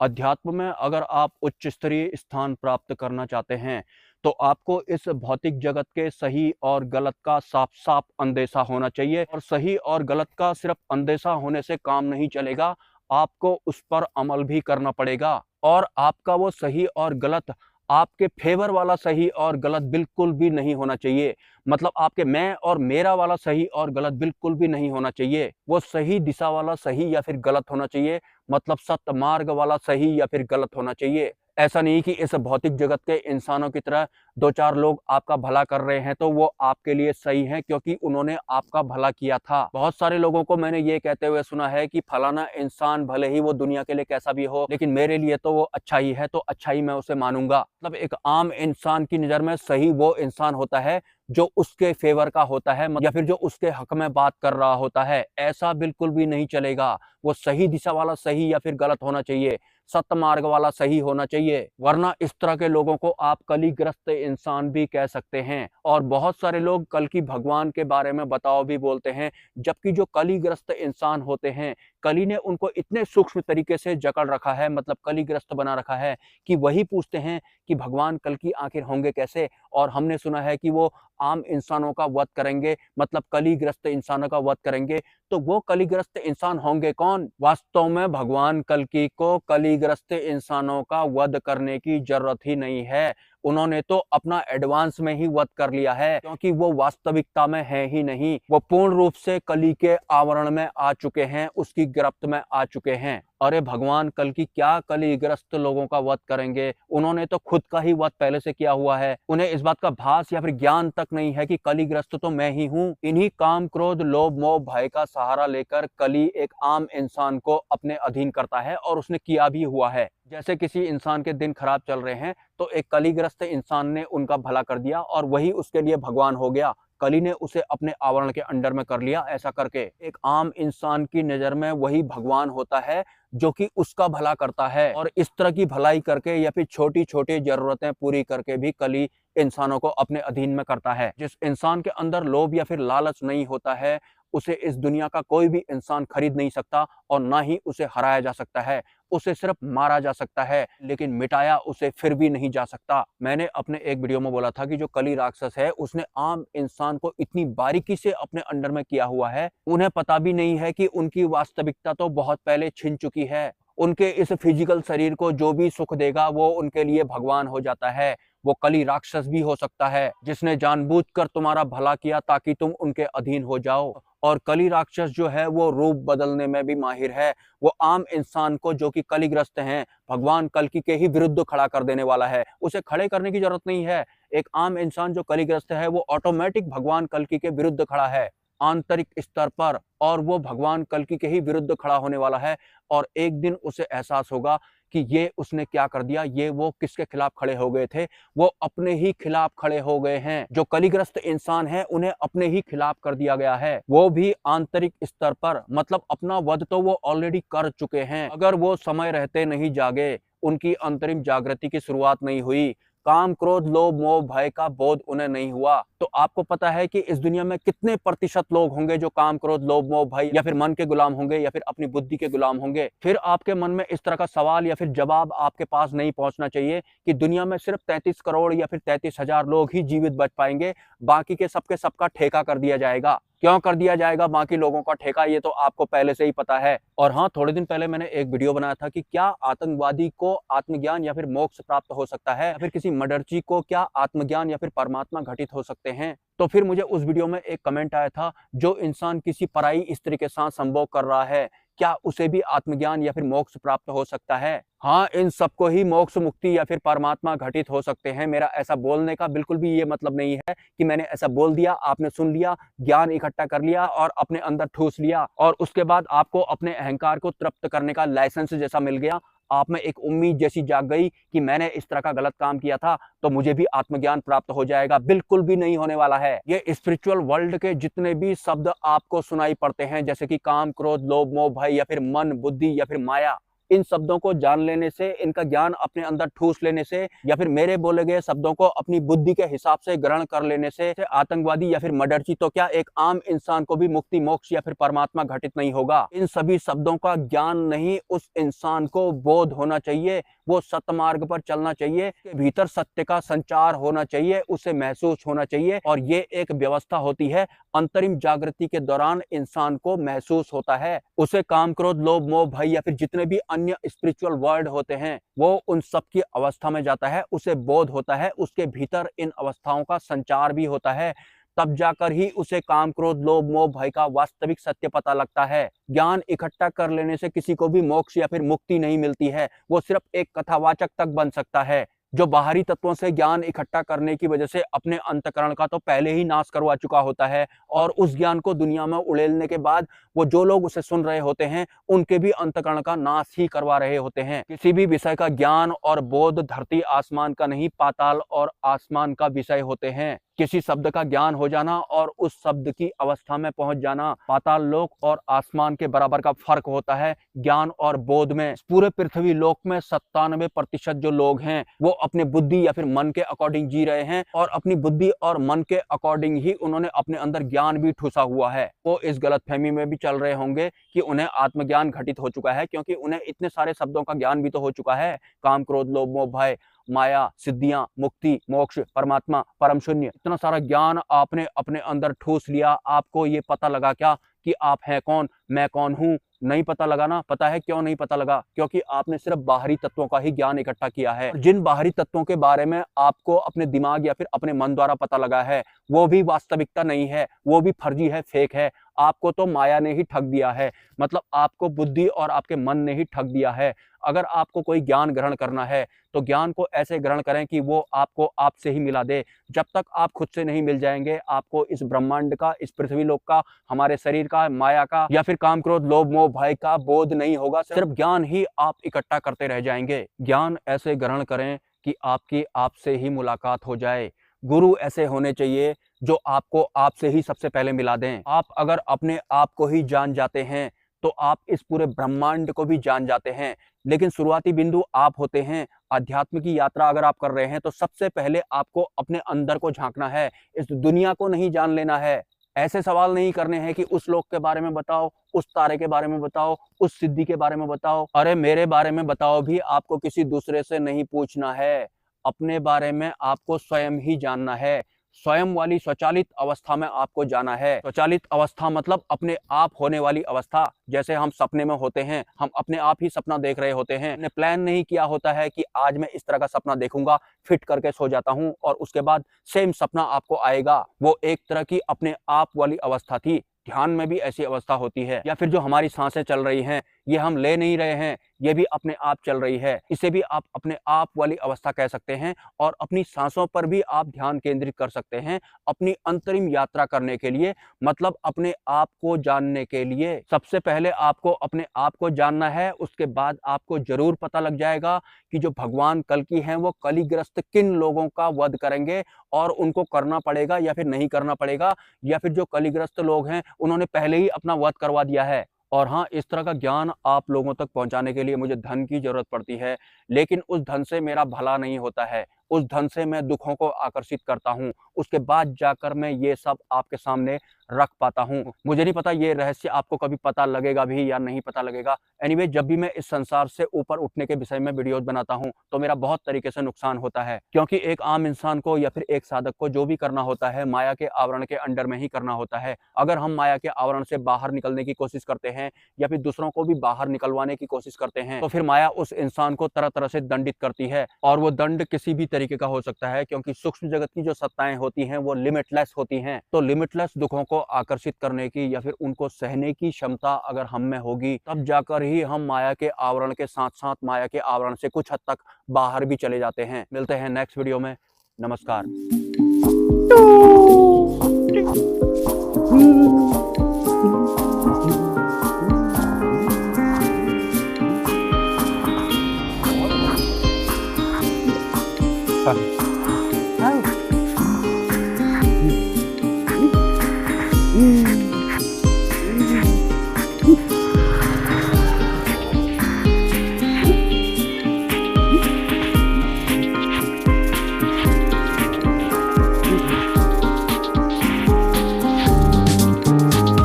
अध्यात्म में अगर आप उच्च स्तरीय स्थान प्राप्त करना चाहते हैं, तो आपको इस भौतिक जगत के सही और गलत का साफ-साफ अंदेशा होना चाहिए और सही और गलत का सिर्फ अंदेशा होने से काम नहीं चलेगा, आपको उस पर अमल भी करना पड़ेगा और आपका वो सही और गलत आपके फ़ेवर वाला सही और गलत बिल्कुल भी नहीं होना चाहिए। मतलब आपके मैं और मेरा वाला सही और गलत बिल्कुल भी नहीं होना चाहिए। वो सही दिशा वाला सही या फिर गलत होना चाहिए। मतलब सत्य मार्ग वाला सही या फिर गलत होना चाहिए। ऐसा नहीं कि इस भौतिक जगत के इंसानों की तरह 2-4 लोग आपका भला कर रहे हैं तो वो आपके लिए सही हैं क्योंकि उन्होंने आपका भला किया था। बहुत सारे लोगों को मैंने ये कहते हुए सुना है कि फलाना इंसान भले ही वो दुनिया के लिए कैसा भी हो, लेकिन मेरे लिए तो वो अच्छा ही है, तो अच्छा ही मैं उसे मानूँगा। मतलब एक आम इंसान की नज़र में सही वो इंसान होता है जो उसके फ़ेवर का होता है या फिर जो उसके हक में बात कर रहा होता है। ऐसा बिल्कुल भी नहीं चलेगा। वो सही दिशा वाला सही या फिर गलत होना चाहिए। सत्य मार्ग वाला सही होना चाहिए, वरना इस तरह के लोगों को आप कलीग्रस्त इंसान भी कह सकते हैं। और बहुत सारे लोग कल की भगवान के बारे में बताओ भी बोलते हैं, जबकि जो कलीग्रस्त इंसान होते हैं, कली ने उनको इतने सूक्ष्म तरीके से जकड़ रखा है, मतलब कलीग्रस्त बना रखा है कि वही पूछते हैं कि भगवान कल की आखिर होंगे कैसे। और हमने सुना है कि वो आम इंसानों का वध करेंगे, मतलब कलीग्रस्त इंसानों का वध करेंगे। तो वो कलीग्रस्त इंसान होंगे कौन? वास्तव में भगवान कल्कि को कलीग्रस्त इंसानों का वध करने की जरूरत ही नहीं है। उन्होंने तो अपना एडवांस में ही वध कर लिया है, क्योंकि वो वास्तविकता में है ही नहीं। वो पूर्ण रूप से कली के आवरण में आ चुके हैं, उसकी गिरफ्त में आ चुके हैं। अरे भगवान कल्कि क्या कलीग्रस्त लोगों का वध करेंगे? उन्होंने तो खुद का ही वध पहले से किया हुआ है। उन्हें इस बात का भास या फिर ज्ञान तक नहीं है कि कलीग्रस्त तो मैं ही हूँ। इन्हीं काम, क्रोध, लोभ, मोह, भय का सहारा लेकर कली एक आम इंसान को अपने अधीन करता है और उसने किया भी हुआ है। जैसे किसी इंसान के दिन खराब चल रहे हैं, तो एक कलीग्रस्त इंसान ने उनका भला कर दिया और वही उसके लिए भगवान हो गया। कली ने उसे अपने आवरण के अंडर में कर लिया। ऐसा करके एक आम इंसान की नजर में वही भगवान होता है जो कि उसका भला करता है। और इस तरह की भलाई करके या फिर छोटी छोटी जरूरतें पूरी करके भी कली इंसानों को अपने अधीन में करता है। जिस इंसान के अंदर लोभ या फिर लालच नहीं होता है, उसे इस दुनिया का कोई भी इंसान खरीद नहीं सकता और ना ही उसे हराया जा सकता है। उसे सिर्फ मारा जा सकता है, लेकिन मिटाया उसे फिर भी नहीं जा सकता। मैंने अपने एक वीडियो में बोला था कि जो कली राक्षस है, उसने आम इंसान को इतनी बारीकी से अपने अंडर में किया हुआ है, उन्हें पता भी नहीं है कि उनकी वास्तविकता तो बहुत पहले छिन चुकी है। उनके इस फिजिकल शरीर को जो भी सुख देगा वो उनके लिए भगवान हो जाता है। वो कली राक्षस भी हो सकता है, जिसने जानबूझकर तुम्हारा भला किया ताकि तुम उनके अधीन हो जाओ। और कली राक्षस जो है वो रूप बदलने में भी माहिर है। वो आम इंसान को जो कि कलीग्रस्त हैं, भगवान कल्कि के ही विरुद्ध खड़ा कर देने वाला है। उसे खड़े करने की जरूरत नहीं है। एक आम इंसान जो कलीग्रस्त है वो ऑटोमेटिक भगवान कल्कि के विरुद्ध खड़ा है आंतरिक स्तर पर, और वो भगवान कल्कि के ही विरुद्ध खड़ा होने वाला है। और एक दिन उसे एहसास होगा कि ये उसने क्या कर दिया, ये वो किसके खिलाफ खड़े हो गए थे, वो अपने ही खिलाफ खड़े हो गए हैं। जो कलीग्रस्त इंसान है उन्हें अपने ही खिलाफ कर दिया गया है, वो भी आंतरिक स्तर पर। मतलब अपना वध तो वो ऑलरेडी कर चुके हैं। अगर वो समय रहते नहीं जागे, उनकी अंतरिम जागृति की शुरुआत नहीं हुई, काम, क्रोध, लोभ, मोह, भय का बोध उन्हें नहीं हुआ, तो आपको पता है कि इस दुनिया में कितने प्रतिशत लोग होंगे जो काम, क्रोध, लोभ, मोह, भय या फिर मन के गुलाम होंगे या फिर अपनी बुद्धि के गुलाम होंगे। फिर आपके मन में इस तरह का सवाल या फिर जवाब आपके पास नहीं पहुंचना चाहिए कि दुनिया में सिर्फ 33 करोड़ या फिर 33,000 लोग ही जीवित बच पाएंगे, बाकी के सबके सबका ठेका कर दिया जाएगा। क्यों कर दिया जाएगा बाकी लोगों का ठेका, ये तो आपको पहले से ही पता है। और हाँ, थोड़े दिन पहले मैंने एक वीडियो बनाया था कि क्या आतंकवादी को आत्मज्ञान या फिर मोक्ष प्राप्त हो सकता है, या फिर किसी मर्डरची को क्या आत्मज्ञान या फिर परमात्मा घटित हो सकते हैं। तो फिर मुझे उस वीडियो में एक कमेंट आया था, जो इंसान किसी पराई स्त्री के साथ संभोग कर रहा है, क्या उसे भी आत्मज्ञान या फिर मोक्ष प्राप्त हो सकता है? हाँ, इन सबको ही मोक्ष, मुक्ति या फिर परमात्मा घटित हो सकते हैं। मेरा ऐसा बोलने का बिल्कुल भी ये मतलब नहीं है कि मैंने ऐसा बोल दिया, आपने सुन लिया, ज्ञान इकट्ठा कर लिया और अपने अंदर ठूस लिया और उसके बाद आपको अपने अहंकार को तृप्त करने का लाइसेंस जैसा मिल गया। आप में एक उम्मीद जैसी जाग गई कि मैंने इस तरह का गलत काम किया था तो मुझे भी आत्मज्ञान प्राप्त हो जाएगा। बिल्कुल भी नहीं होने वाला है। ये स्पिरिचुअल वर्ल्ड के जितने भी शब्द आपको सुनाई पड़ते हैं, जैसे कि काम, क्रोध, लोभ, मोह, भय या फिर मन, बुद्धि या फिर माया, इन शब्दों को जान लेने से, इनका ज्ञान अपने अंदर ठूस लेने से, या फिर मेरे बोले गए शब्दों को अपनी बुद्धि के हिसाब से ग्रहण कर लेने से आतंकवादी या फिर मर्डरची तो क्या, एक आम इंसान को भी मुक्ति, मोक्ष या फिर परमात्मा घटित नहीं होगा। इन सभी शब्दों का ज्ञान नहीं, उस इंसान को बोध होना चाहिए, वो सतमार्ग पर चलना चाहिए, के भीतर सत्य का संचार होना चाहिए, उसे महसूस होना चाहिए। और ये एक व्यवस्था होती है, अंतरिम जागृति के दौरान इंसान को महसूस होता है। उसे काम, क्रोध, लोभ, मोह, भय या फिर जितने भी अन्य स्पिरिचुअल वर्ड होते हैं, वो उन सब की अवस्था में जाता है, उसे बोध होता है, उसके भीतर इन अवस्थाओं का संचार भी होता है। तब जाकर ही उसे काम, क्रोध, लोभ, मोह, भय का वास्तविक सत्य पता लगता है। ज्ञान इकट्ठा कर लेने से किसी को भी मोक्ष या फिर मुक्ति नहीं मिलती है, वो सिर्फ एक कथावाचक तक बन सकता है, जो बाहरी तत्वों से ज्ञान इकट्ठा करने की वजह से अपने अंतःकरण का तो पहले ही नाश करवा चुका होता है, और उस ज्ञान को दुनिया में उड़ेलने के बाद वो जो लोग उसे सुन रहे होते हैं, उनके भी अंतःकरण का नाश ही करवा रहे होते हैं। किसी भी विषय का ज्ञान और बोध धरती आसमान का नहीं, पाताल और आसमान का विषय होते हैं। किसी शब्द का ज्ञान हो जाना और उस शब्द की अवस्था में पहुंच जाना, पाताल लोक और आसमान के बराबर का फर्क होता है ज्ञान और बोध में। पूरे पृथ्वी लोक में 97% जो लोग हैं वो अपने बुद्धि या फिर मन के अकॉर्डिंग जी रहे हैं, और अपनी बुद्धि और मन के अकॉर्डिंग ही उन्होंने अपने अंदर ज्ञान भी ठूसा हुआ है। वो इस गलतफहमी में भी चल रहे होंगे कि उन्हें आत्मज्ञान घटित हो चुका है, क्योंकि उन्हें इतने सारे शब्दों का ज्ञान भी तो हो चुका है, काम, क्रोध, लोभ, मोह, भय, माया, सिद्धियां, मुक्ति, मोक्ष, परमात्मा, परम शून्य, इतना सारा ज्ञान आपने अपने अंदर ठूस लिया। आपको ये पता लगा क्या कि आप हैं कौन, मैं कौन हूं? नहीं पता लगा ना। पता है क्यों नहीं पता लगा? क्योंकि आपने सिर्फ बाहरी तत्वों का ही ज्ञान इकट्ठा किया है। जिन बाहरी तत्वों के बारे में आपको अपने दिमाग या फिर अपने मन द्वारा पता लगा है, वो भी वास्तविकता नहीं है, वो भी फर्जी है, फेक है। आपको तो माया ने ही ठग दिया है, मतलब आपको बुद्धि और आपके मन ने ही ठग दिया है। अगर आपको कोई ज्ञान ग्रहण करना है तो ज्ञान को ऐसे ग्रहण करें कि वो आपको आपसे ही मिला दे। जब तक आप खुद से नहीं मिल जाएंगे, आपको इस ब्रह्मांड का, इस पृथ्वी लोक का, हमारे शरीर का, माया का या फिर काम, क्रोध, लोभ, मोह, भय का बोध नहीं होगा। सिर्फ ज्ञान ही आप इकट्ठा करते रह जाएंगे। ज्ञान ऐसे ग्रहण करें कि आपकी आपसे ही मुलाकात हो जाए। गुरु ऐसे होने चाहिए जो आपको आपसे ही सबसे पहले मिला दें। आप अगर अपने आप को ही जान जाते हैं तो आप इस पूरे ब्रह्मांड को भी जान जाते हैं। लेकिन शुरुआती बिंदु आप होते हैं। अध्यात्म की यात्रा अगर आप कर रहे हैं तो सबसे पहले आपको अपने अंदर को झांकना है, इस दुनिया को नहीं जान लेना है। ऐसे सवाल नहीं करने हैं कि उस लोक के बारे में बताओ, उस तारे के बारे में बताओ, उस सिद्धि के बारे में बताओ। अरे मेरे बारे में बताओ भी आपको किसी दूसरे से नहीं पूछना है, अपने बारे में आपको स्वयं ही जानना है। स्वयं वाली स्वचालित अवस्था में आपको जाना है। स्वचालित अवस्था मतलब अपने आप होने वाली अवस्था। जैसे हम सपने में होते हैं, हम अपने आप ही सपना देख रहे होते हैं। हमने प्लान नहीं किया होता है कि आज मैं इस तरह का सपना देखूंगा, फिट करके सो जाता हूं और उसके बाद सेम सपना आपको आएगा। वो एक तरह की अपने आप वाली अवस्था थी। ध्यान में भी ऐसी अवस्था होती है। या फिर जो हमारी सांसें चल रही हैं, ये हम ले नहीं रहे हैं, ये भी अपने आप चल रही है। इसे भी आप अपने आप वाली अवस्था कह सकते हैं। और अपनी सांसों पर भी आप ध्यान केंद्रित कर सकते हैं अपनी अंतरिम यात्रा करने के लिए, मतलब अपने आप को जानने के लिए। सबसे पहले आपको अपने आप को जानना है, उसके बाद आपको जरूर पता लग जाएगा कि जो भगवान कल्कि हैं वो कलिग्रस्त किन लोगों का वध करेंगे और उनको करना पड़ेगा या फिर नहीं करना पड़ेगा, या फिर जो कलिग्रस्त लोग हैं उन्होंने पहले ही अपना वध करवा दिया है। और हाँ, इस तरह का ज्ञान आप लोगों तक पहुंचाने के लिए मुझे धन की जरूरत पड़ती है, लेकिन उस धन से मेरा भला नहीं होता है। उस धन से मैं दुखों को आकर्षित करता हूँ, उसके बाद जाकर मैं ये सब आपके सामने रख पाता हूँ। मुझे नहीं पता ये रहस्य आपको कभी पता लगेगा भी या नहीं पता लगेगा। एनीवे, जब भी मैं इस संसार से ऊपर उठने के विषय में वीडियोस बनाता हूँ तो मेरा बहुत तरीके से नुकसान होता है, क्योंकि एक आम इंसान को या फिर एक साधक को जो भी करना होता है माया के आवरण के अंडर में ही करना होता है। अगर हम माया के आवरण से बाहर निकलने की कोशिश करते हैं या फिर दूसरों को भी बाहर निकलवाने की कोशिश करते हैं तो फिर माया उस इंसान को तरह तरह से दंडित करती है। और वो दंड किसी भी तरीके का हो सकता है, क्योंकि सूक्ष्म जगत की जो सत्ताएं होती हैं वो लिमिटलेस होती हैं। तो लिमिटलेस दुखों को आकर्षित करने की या फिर उनको सहने की क्षमता अगर हम में होगी, तब जाकर ही हम माया के आवरण के साथ साथ माया के आवरण से कुछ हद तक बाहर भी चले जाते हैं। मिलते हैं नेक्स्ट वीडियो में। नमस्कार।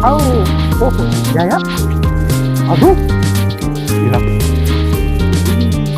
Au, oh, ya ya. Aduh,